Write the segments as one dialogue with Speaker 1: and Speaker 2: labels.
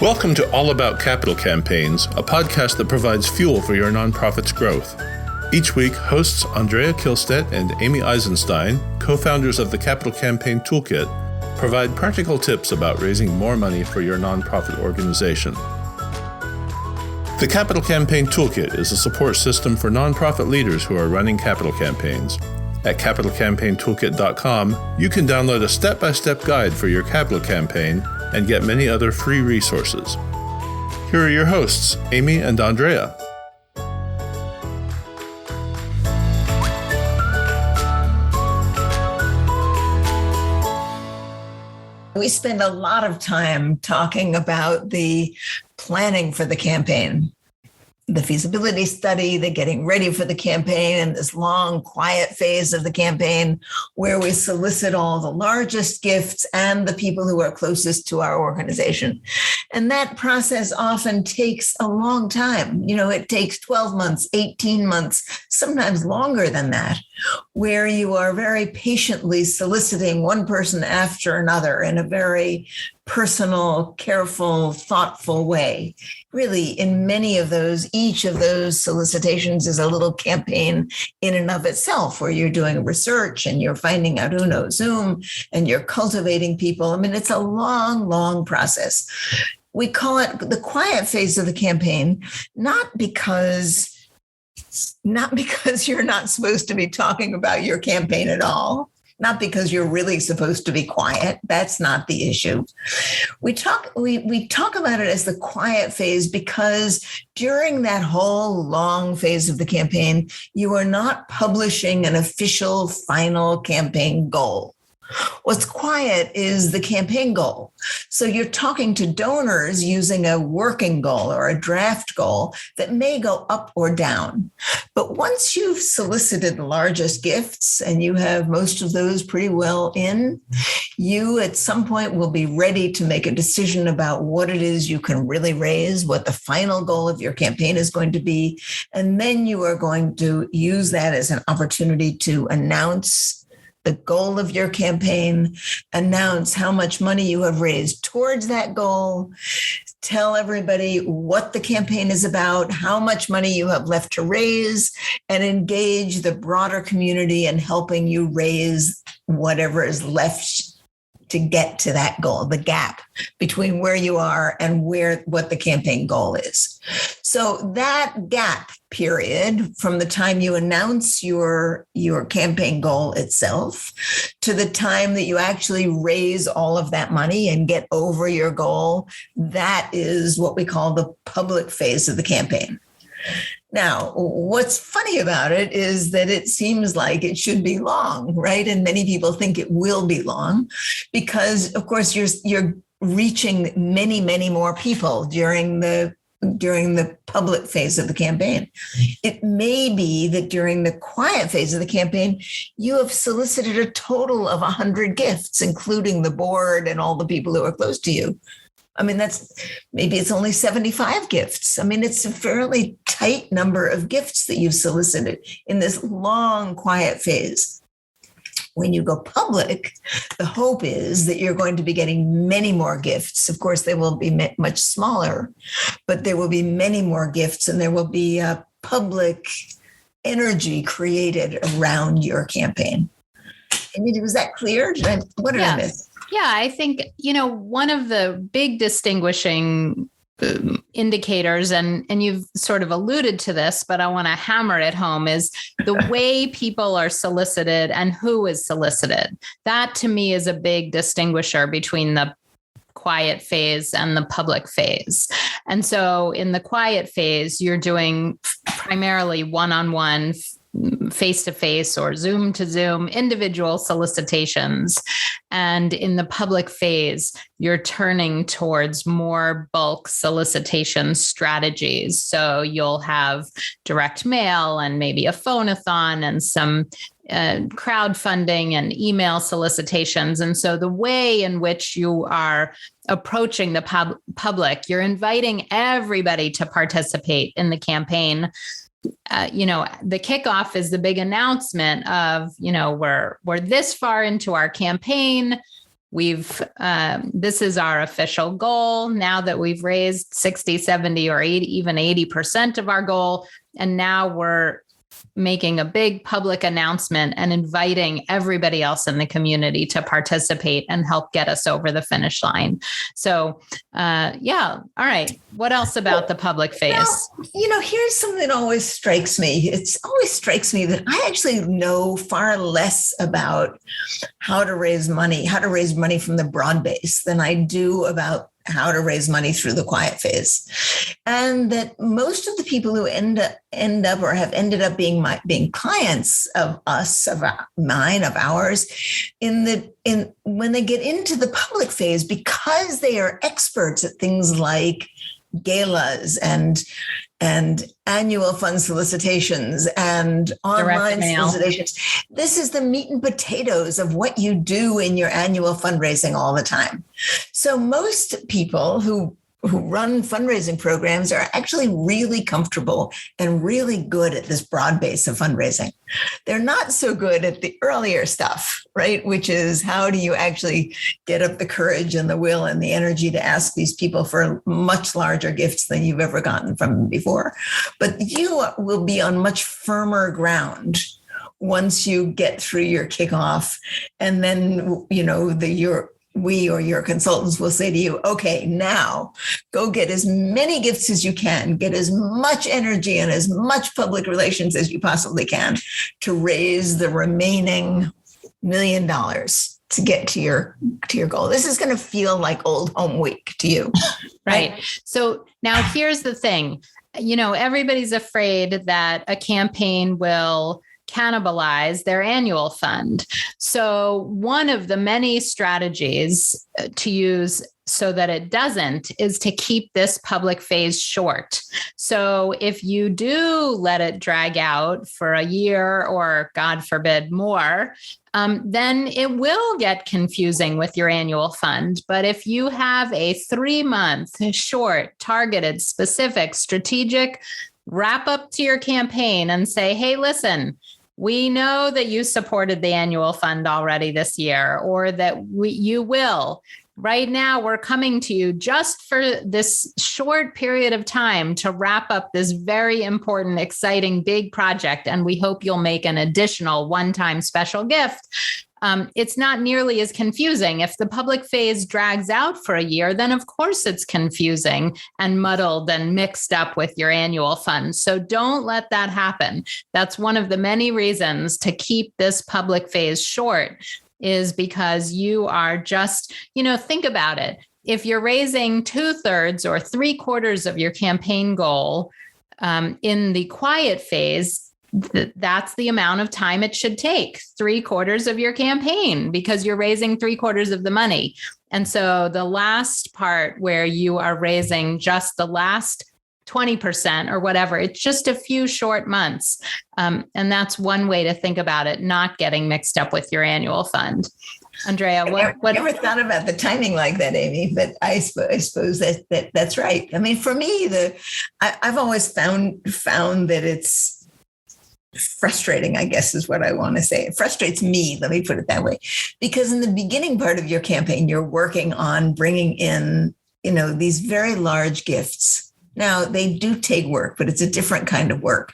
Speaker 1: Welcome to All About Capital Campaigns, a podcast that provides fuel for your nonprofit's growth. Each week, hosts Andrea Kihlstedt and Amy Eisenstein, co-founders of the Capital Campaign Toolkit, provide practical tips about raising more money for your nonprofit organization. The Capital Campaign Toolkit is a support system for nonprofit leaders who are running capital campaigns. At capitalcampaigntoolkit.com, you can download a step-by-step guide for your capital campaign and get many other free resources. Here are your hosts, Amy and Andrea.
Speaker 2: We spend a lot of time talking about the planning for the campaign, the feasibility study, the getting ready for the campaign, and this long, quiet phase of the campaign where we solicit all the largest gifts and the people who are closest to our organization. And that process often takes a long time. You know, it takes 12 months, 18 months, sometimes longer than that, where you are very patiently soliciting one person after another in a very personal, careful, thoughtful way. Really, in many of those, each of those solicitations is a little campaign in and of itself, where you're doing research and you're finding out who knows whom and you're cultivating people. I mean, it's a long, long process. We call it the quiet phase of the campaign, not because you're not supposed to be talking about your campaign at all, not because you're really supposed to be quiet. That's not the issue. We talk about it as the quiet phase because during that whole long phase of the campaign, you are not publishing an official final campaign goal. What's quiet is the campaign goal. So you're talking to donors using a working goal or a draft goal that may go up or down. But once you've solicited the largest gifts and you have most of those pretty well in, you at some point will be ready to make a decision about what it is you can really raise, what the final goal of your campaign is going to be. And then you are going to use that as an opportunity to announce the goal of your campaign, announce how much money you have raised towards that goal, tell everybody what the campaign is about, how much money you have left to raise, and engage the broader community in helping you raise whatever is left to get to that goal, the gap between where you are and what the campaign goal is. So that gap period from the time you announce your campaign goal itself to the time that you actually raise all of that money and get over your goal, that is what we call the public phase of the campaign. Now, what's funny about it is that it seems like it should be long, right? And many people think it will be long because, of course, you're reaching many, many more people during the public phase of the campaign. It may be that during the quiet phase of the campaign, you have solicited a total of 100 gifts, including the board and all the people who are close to you. I mean, maybe it's only 75 gifts. I mean, it's a fairly tight number of gifts that you've solicited in this long, quiet phase. When you go public, the hope is that you're going to be getting many more gifts. Of course, they will be much smaller, but there will be many more gifts and there will be a public energy created around your campaign. I mean, was that clear? What did I miss?
Speaker 3: Yeah, I think, one of the big distinguishing indicators, and you've sort of alluded to this, but I want to hammer it home, is the way people are solicited and who is solicited. That to me is a big distinguisher between the quiet phase and the public phase. And so in the quiet phase, you're doing primarily one-on-one, face-to-face or Zoom to Zoom individual solicitations. And in the public phase, you're turning towards more bulk solicitation strategies. So you'll have direct mail and maybe a phone-a-thon and some crowdfunding and email solicitations. And so the way in which you are approaching the public, you're inviting everybody to participate in the campaign. The kickoff is the big announcement of, we're this far into our campaign. this is our official goal now that we've raised 60, 70, or 80, even 80% of our goal. And now we're making a big public announcement and inviting everybody else in the community to participate and help get us over the finish line. So, All right. What else about the public phase?
Speaker 2: Here's something that always strikes me. It always strikes me that I actually know far less about how to raise money from the broad base than I do about how to raise money through the quiet phase. And that most of the people who end up or have ended up being clients of us, of ours, when they get into the public phase, because they are experts at things like galas and annual fund solicitations and online solicitations. This is the meat and potatoes of what you do in your annual fundraising all the time. So most people who run fundraising programs are actually really comfortable and really good at this broad base of fundraising. They're not so good at the earlier stuff, right? Which is, how do you actually get up the courage and the will and the energy to ask these people for much larger gifts than you've ever gotten from them before? But you will be on much firmer ground once you get through your kickoff. And then, we or your consultants will say to you, okay, now go get as many gifts as you can, get as much energy and as much public relations as you possibly can to raise the remaining $1 million to get to your goal. This is going to feel like old home week to you.
Speaker 3: Right. So now here's the thing, everybody's afraid that a campaign will cannibalize their annual fund. So one of the many strategies to use so that it doesn't is to keep this public phase short. So if you do let it drag out for a year or, God forbid, more, then it will get confusing with your annual fund. But if you have a 3-month, short, targeted, specific, strategic wrap up to your campaign and say, hey, listen, we know that you supported the annual fund already this year, or that you will. Right now, we're coming to you just for this short period of time to wrap up this very important, exciting, big project. And we hope you'll make an additional one-time special gift. It's not nearly as confusing. If the public phase drags out for a year, then of course it's confusing and muddled and mixed up with your annual fund. So don't let that happen. That's one of the many reasons to keep this public phase short, is because you are just, think about it. If you're raising 2/3 or 3/4 of your campaign goal in the quiet phase, that's the amount of time it should take, 3/4 of your campaign, because you're raising 3/4 of the money. And so the last part where you are raising just the last 20% or whatever, it's just a few short months. And that's one way to think about it, not getting mixed up with your annual fund. Andrea,
Speaker 2: I never thought about the timing like that, Amy, but I suppose that's right. I mean, for me, I've always found that it's frustrating, I guess is what I want to say. It frustrates me, let me put it that way, because in the beginning part of your campaign, you're working on bringing in, these very large gifts. Now, they do take work, but it's a different kind of work.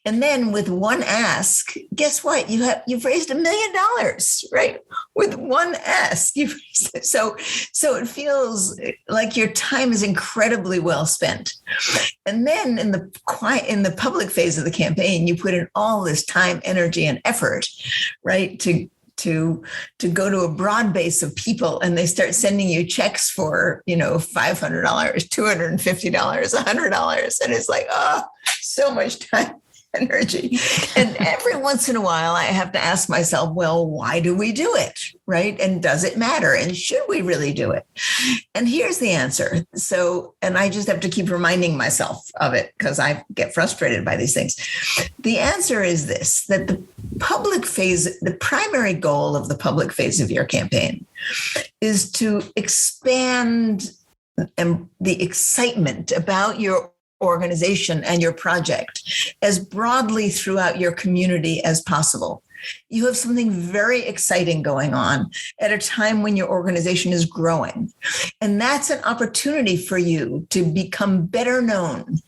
Speaker 2: And then with one ask, guess what? You've raised $1 million, right? With one ask. So it feels like your time is incredibly well spent. And then in the public phase of the campaign, you put in all this time, energy, and effort, right? To go to a broad base of people, and they start sending you checks for, $500, $250, $100. And it's like, so much time, energy. And every once in a while, I have to ask myself, well, why do we do it? Right? And does it matter? And should we really do it? And here's the answer. And I just have to keep reminding myself of it because I get frustrated by these things. The answer is this, that the public phase, the primary goal of the public phase of your campaign is to expand the excitement about your organization and your project as broadly throughout your community as possible. You have something very exciting going on at a time when your organization is growing. And that's an opportunity for you to become better known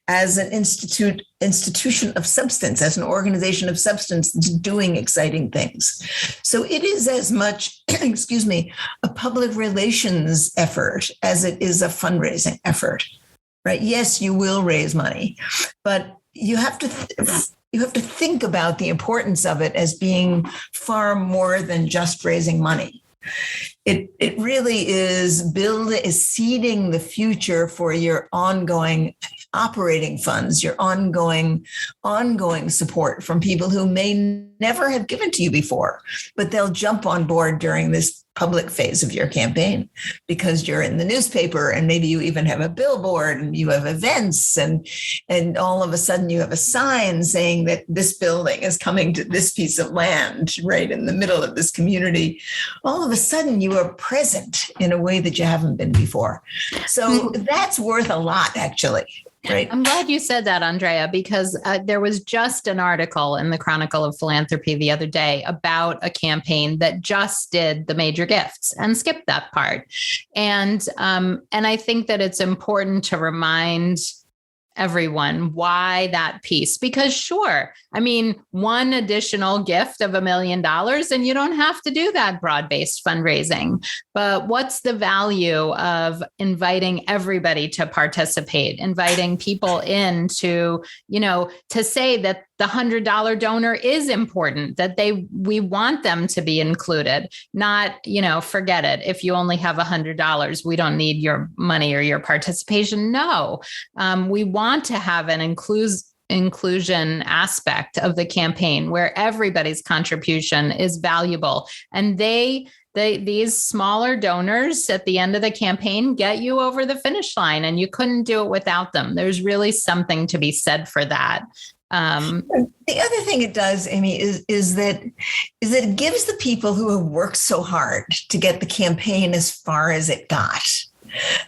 Speaker 2: as an institution of substance, as an organization of substance that's doing exciting things. So it is as much, a public relations effort as it is a fundraising effort, right? Yes, you will raise money, but you have to think about the importance of it as being far more than just raising money. It really is seeding the future for your ongoing operating funds, your ongoing support from people who may never have given to you before, but they'll jump on board during this public phase of your campaign because you're in the newspaper and maybe you even have a billboard and you have events and all of a sudden you have a sign saying that this building is coming to this piece of land right in the middle of this community. All of a sudden you are present in a way that you haven't been before. So that's worth a lot, actually. Right.
Speaker 3: I'm glad you said that, Andrea, because there was just an article in the Chronicle of Philanthropy the other day about a campaign that just did the major gifts and skipped that part. And I think that it's important to remind everyone why that piece, because sure, I mean, one additional gift of $1 million and you don't have to do that broad-based fundraising, but what's the value of inviting everybody to participate, inviting people in to say that the $100 donor is important, that we want them to be included, not, forget it. If you only have $100, we don't need your money or your participation. No, we want to have an inclusion aspect of the campaign where everybody's contribution is valuable. And these smaller donors at the end of the campaign get you over the finish line, and you couldn't do it without them. There's really something to be said for that.
Speaker 2: The other thing it does, Amy, is that it gives the people who have worked so hard to get the campaign as far as it got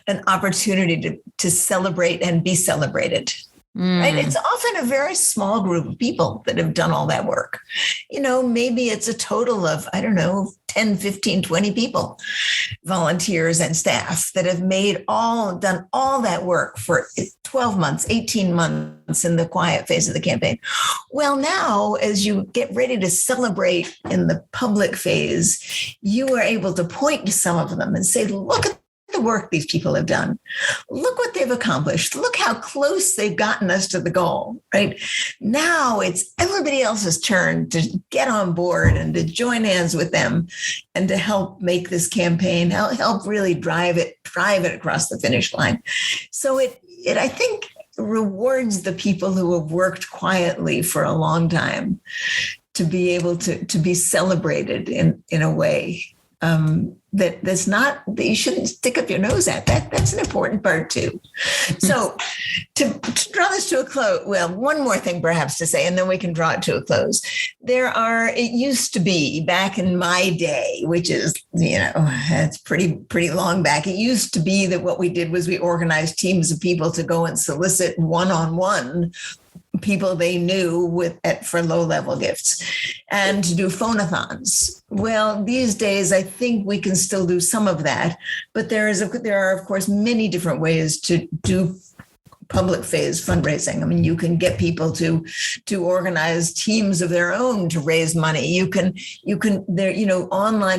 Speaker 2: an opportunity to celebrate and be celebrated. Right? It's often a very small group of people that have done all that work. Maybe it's a total of, 10, 15, 20 people, volunteers and staff that have done all that work for 12 months, 18 months in the quiet phase of the campaign. Well, now, as you get ready to celebrate in the public phase, you are able to point to some of them and say, look at the work these people have done. Look what they've accomplished. Look how close they've gotten us to the goal, right? Now it's everybody else's turn to get on board and to join hands with them and to help make this campaign, help really drive it across the finish line. So it I think, rewards the people who have worked quietly for a long time to be able to be celebrated in a way that's not, that you shouldn't stick up your nose at. That's an important part too. So to draw this to a close, well, one more thing perhaps to say, and then we can draw it to a close. It used to be back in my day, which is, it's pretty long back. It used to be that what we did was we organized teams of people to go and solicit one-on-one people they knew for low-level gifts and to do phone-a-thons. Well, these days, I think we can still do some of that, but there are, of course, many different ways to do public phase fundraising. I mean, you can get people to organize teams of their own to raise money. Online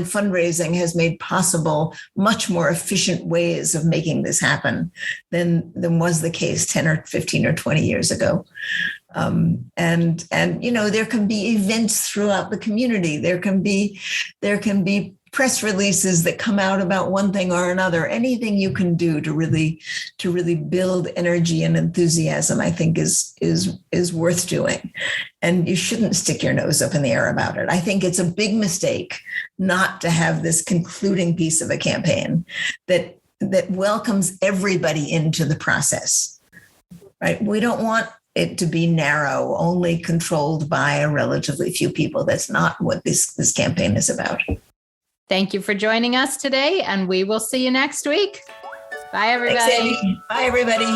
Speaker 2: fundraising has made possible much more efficient ways of making this happen than was the case 10 or 15 or 20 years ago. And there can be events throughout the community. There can be press releases that come out about one thing or another. Anything you can do to really build energy and enthusiasm, I think is worth doing. And you shouldn't stick your nose up in the air about it. I think it's a big mistake not to have this concluding piece of a campaign that welcomes everybody into the process. Right? We don't want it to be narrow, only controlled by a relatively few people. That's not what this campaign is about.
Speaker 3: Thank you for joining us today, and we will see you next week. Bye, everybody.
Speaker 2: Thanks, Amy. Bye, everybody.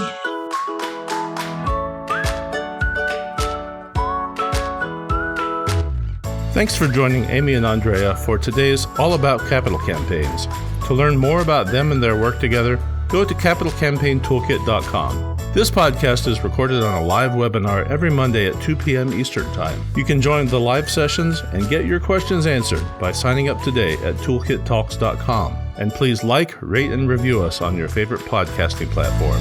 Speaker 1: Thanks for joining Amy and Andrea for today's All About Capital Campaigns. To learn more about them and their work together, go to capitalcampaigntoolkit.com. This podcast is recorded on a live webinar every Monday at 2 p.m. Eastern Time. You can join the live sessions and get your questions answered by signing up today at toolkittalks.com. And please like, rate, and review us on your favorite podcasting platform.